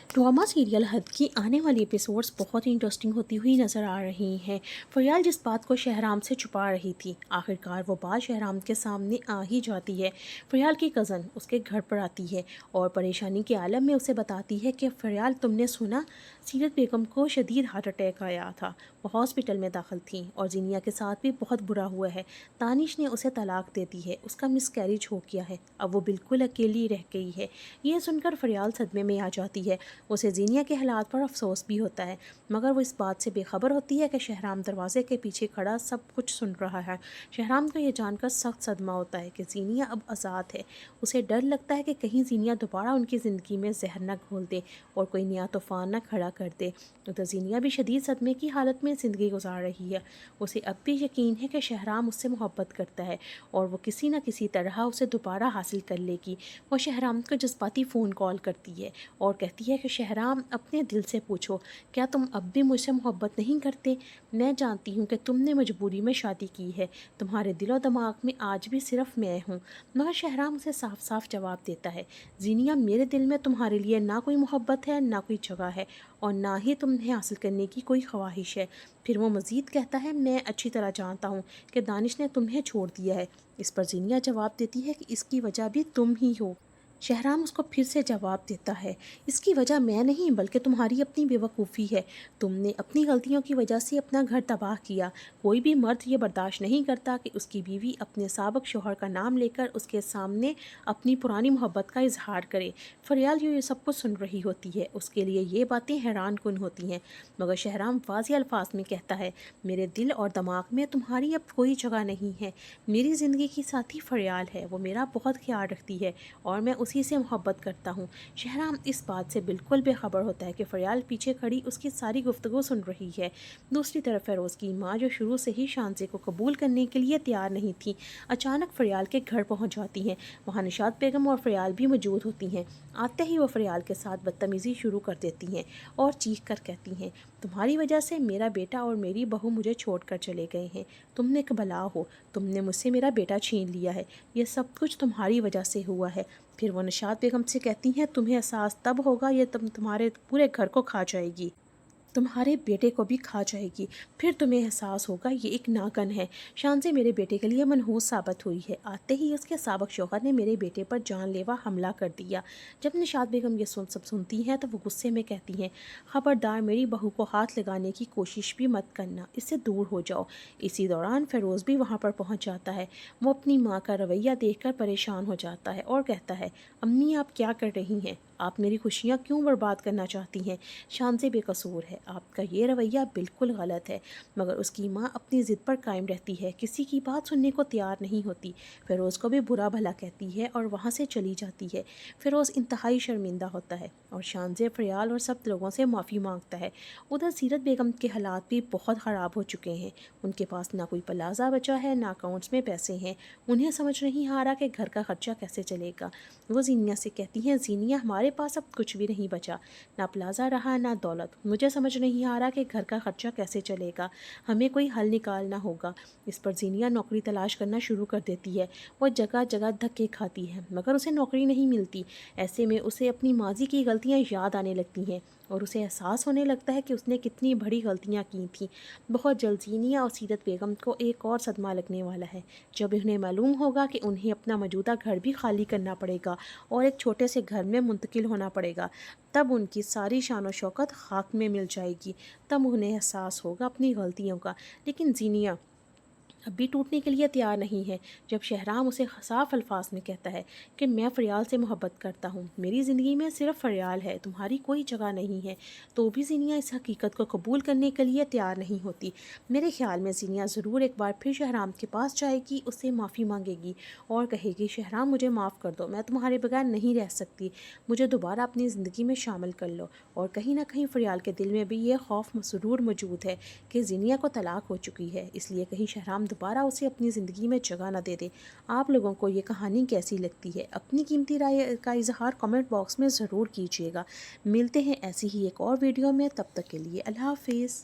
Drama serial हद की आने वाली एपिसोड्स बहुत ही इंटरेस्टिंग होती हुई नज़र आ रही हैं। फरियाल जिस बात को शहराम से छुपा रही थी, आखिरकार वो बात शहराम के सामने आ ही जाती है। फरियाल की कज़न उसके घर पर आती है और परेशानी के आलम में उसे बताती है कि फरियाल, तुमने सुना, सीरत बेगम को शदीद हार्ट अटैक आया था, वो हॉस्पिटल में दाखिल थी और जिनिया के साथ भी बहुत बुरा हुआ है। तानिश ने उसे तलाक दे दी है, उसका मिसकैरेज हो गया है, अब वो बिल्कुल अकेली रह गई है। ये सुनकर फरियाल सदमे में आ जाती है। उसे जीनिया के हालात पर अफसोस भी होता है, मगर वो इस बात से बेखबर होती है कि शहराम दरवाजे के पीछे खड़ा सब कुछ सुन रहा है। शहराम को यह जानकर सख्त सदमा होता है कि जीनिया अब आज़ाद है। उसे डर लगता है कि कहीं जीनिया दोबारा उनकी ज़िंदगी में जहर न घोल दे और कोई नया तूफ़ान न खड़ा कर दे। तो जीनिया भी शदीद सदमे की हालत में ज़िंदगी गुजार रही है। उसे अब भी यकीन है कि शहराम उससे मोहब्बत करता है और वो किसी न किसी तरह उसे दोबारा हासिल कर लेगी। वो शहराम को जज्बाती फ़ोन कॉल करती है और कहती है कि शहराम, अपने दिल से पूछो, क्या तुम अब भी मुझसे मोहब्बत नहीं करते? मैं जानती हूँ कि तुमने मजबूरी में शादी की है, तुम्हारे दिलो दिमाग में आज भी सिर्फ मैं हूँ। मगर शहराम उसे साफ साफ जवाब देता है, जीनिया, मेरे दिल में तुम्हारे लिए ना कोई मोहब्बत है, ना कोई जगह है और ना ही तुम्हें हासिल करने की कोई ख्वाहिश है। फिर वो मज़ीद कहता है, मैं अच्छी तरह जानता हूँ कि दानिश ने तुम्हें छोड़ दिया है। इस पर जीनिया जवाब देती है कि इसकी वजह भी तुम ही हो। शहराम उसको फिर से जवाब देता है, इसकी वजह मैं नहीं बल्कि तुम्हारी अपनी बेवकूफ़ी है। तुमने अपनी गलतियों की वजह से अपना घर तबाह किया। कोई भी मर्द ये बर्दाश्त नहीं करता कि उसकी बीवी अपने साबिक शौहर का नाम लेकर उसके सामने अपनी पुरानी मोहब्बत का इजहार करे। फरियाल ये सब कुछ सुन रही होती है, उसके लिए ये बातें हैरान कुन होती हैं, मगर शहराम वाज़ेह अल्फाज में कहता है, मेरे दिल और दिमाग में तुम्हारी अब कोई जगह नहीं है। मेरी ज़िंदगी की साथी फरियाल है, वो मेरा बहुत ख्याल रखती है और मैं उसी से मोहब्बत करता हूँ। शहराम इस बात से बिल्कुल बेखबर होता है कि फरियाल पीछे खड़ी उसकी सारी गुफ्तगू सुन रही है। दूसरी तरफ फ़िरोज़ की माँ, जो शुरू से ही शांजे को कबूल करने के लिए तैयार नहीं थी, अचानक फरियाल के घर पहुँच जाती हैं। वहाँ निशात बेगम और फरियाल भी मौजूद होती हैं। आते ही वो फरियाल के साथ बदतमीज़ी शुरू कर देती हैं और चीख कर कहती हैं, तुम्हारी वजह से मेरा बेटा और मेरी बहू मुझे छोड़ कर चले गए हैं। तुमने एक बला हो, तुमने मुझसे मेरा बेटा छीन लिया है, ये सब कुछ तुम्हारी वजह से हुआ है। फिर वो निशात बेगम से कहती हैं, तुम्हें एहसास तब होगा ये तुम्हारे पूरे घर को खा जाएगी, तुम्हारे बेटे को भी खा जाएगी। फिर तुम्हें एहसास होगा ये एक नागन है। शानज़े मेरे बेटे के लिए मनहूस साबित हुई है। आते ही उसके साबिक शौहर ने मेरे बेटे पर जानलेवा हमला कर दिया। जब निशात बेगम ये सब सुनती हैं तो वो गुस्से में कहती हैं, ख़बरदार मेरी बहू को हाथ लगाने की कोशिश भी मत करना, इससे दूर हो जाओ। इसी दौरान फ़िरोज़ भी वहाँ पर पहुँच जाता है। वो अपनी माँ का रवैया देखकर परेशान हो जाता है और कहता है, अम्मी आप क्या कर रही हैं? आप मेरी खुशियाँ क्यों बर्बाद करना चाहती हैं? शानज़े बेकसूर है, आपका ये रवैया बिल्कुल गलत है। मगर उसकी माँ अपनी ज़िद पर कायम रहती है, किसी की बात सुनने को तैयार नहीं होती। फ़िरोज़ को भी बुरा भला कहती है और वहाँ से चली जाती है। फ़िरोज़ इंतहाई शर्मिंदा होता है और शानज़े, फरियाल और सब लोगों से माफ़ी मांगता है। उधर सीरत बेगम के हालात भी बहुत ख़राब हो चुके हैं। उनके पास ना कोई प्लाज़ा बचा है, ना अकाउंट्स में पैसे हैं। उन्हें समझ नहीं आ रहा कि घर का खर्चा कैसे चलेगा। वो जीनिया से कहती हैं, जीनिया, हमारे पास अब कुछ भी नहीं बचा, ना प्लाज़ा रहा ना दौलत। मुझे समझ नहीं आ रहा कि घर का खर्चा कैसे चलेगा, हमें कोई हल निकालना होगा। इस पर जीनिया नौकरी तलाश करना शुरू कर देती है। वो जगह जगह धक्के खाती है मगर उसे नौकरी नहीं मिलती। ऐसे में उसे अपनी माजी की गलतियाँ याद आने लगती हैं और उसे एहसास होने लगता है कि उसने कितनी बड़ी गलतियाँ की थीं। बहुत जल्द जीनिया और सीरत बेगम को एक और सदमा लगने वाला है, जब उन्हें मालूम होगा कि उन्हें अपना मौजूदा घर भी खाली करना पड़ेगा और एक छोटे से घर में मुंतकिल होना पड़ेगा। तब उनकी सारी शान और शौकत खाक में मिल जाएगी। तब उन्हें एहसास होगा अपनी गलतियों का। लेकिन जीनिया अब भी टूटने के लिए तैयार नहीं है। जब शहराम उसे साफ अल्फाज में कहता है कि मैं फरियाल से मोहब्बत करता हूँ, मेरी ज़िंदगी में सिर्फ फरियाल है, तुम्हारी कोई जगह नहीं है, तो भी जीनिया इस हकीकत को कबूल करने के लिए तैयार नहीं होती। मेरे ख्याल में जीनिया ज़रूर एक बार फिर शहराम के पास जाएगी, उससे माफ़ी मांगेगी और कहेगी, शहराम मुझे माफ़ कर दो, मैं तुम्हारे बगैर नहीं रह सकती, मुझे दोबारा अपनी ज़िंदगी में शामिल कर लो। और कहीं ना कहीं फरियाल के दिल में भी ये खौफ ज़रूर मौजूद है कि जीनिया को तलाक हो चुकी है, इसलिए कहीं शहराम दोबारा उसे अपनी ज़िंदगी में जगह न दे दे। आप लोगों को ये कहानी कैसी लगती है? अपनी कीमती राय का इजहार कमेंट बॉक्स में ज़रूर कीजिएगा। मिलते हैं ऐसी ही एक और वीडियो में, तब तक के लिए अल्लाह हाफिज़।